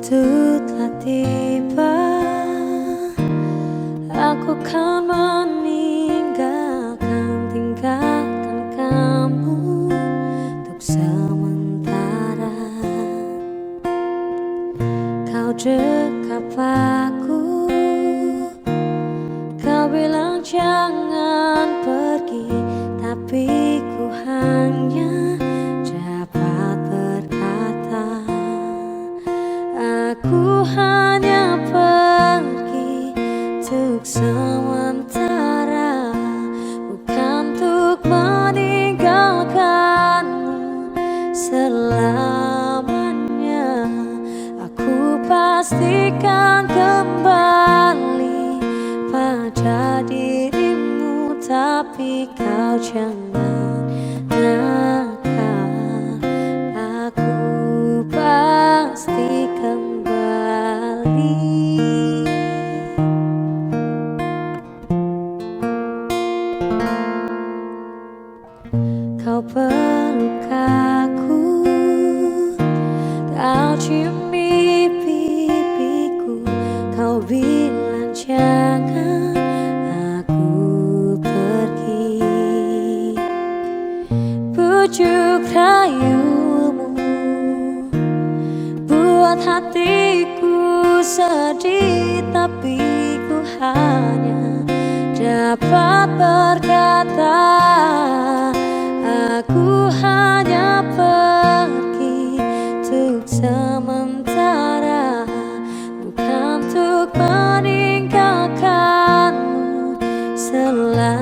Waktu telah tiba, aku kan tinggalkan kamu untuk sementara. Kau dekap aku, kau bilang jangan pergi, tapi ku hanya dapat berkata, aku hanya pergi untuk sementara, bukan untuk meninggalkanmu selamanya. Aku pastikan kembali pada dirimu, tapi kau jangan nakal. Aku pasti kembali. Kau peluk aku, kau cium pipiku, kau bilang jangan aku pergi. Bujuk rayumu buat hatiku sedih, tapi ku hanya dapat berkata, aku hanya pergi untuk sementara, bukan untuk meninggalkanmu selamanya.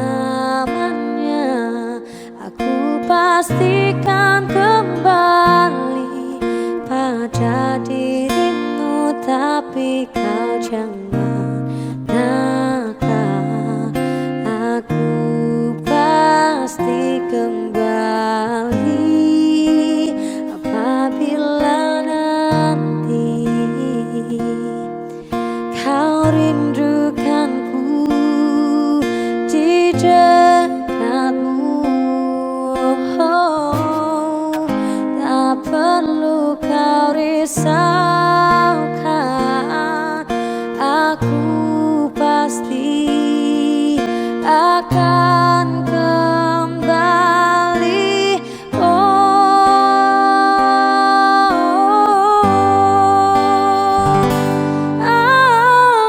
Aku pastikan kembali pada dirimu, tapi kau jangan nakal. Aku pasti kembali apabila nanti kau rindukanku di dekatmu. Tak perlu kau risaukan, aku pasti akan kembali.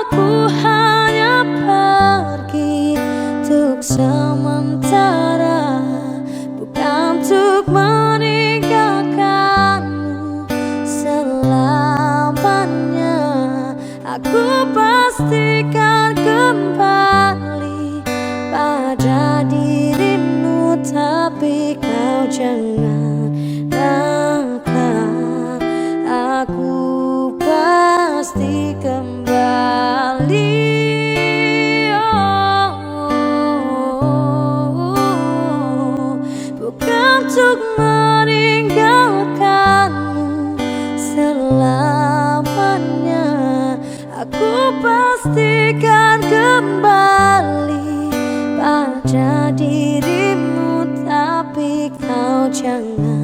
Aku hanya pergi untuk sementara, bukan untuk meninggalkanmu selamanya. Aku pastikan kembali pada dirimu, tapi kau jangan nakal. Aku pasti kembali. Bukan untuk meninggalkanmu selamanya. Aku pastikan kembali pada dirimu, tapi kau jangan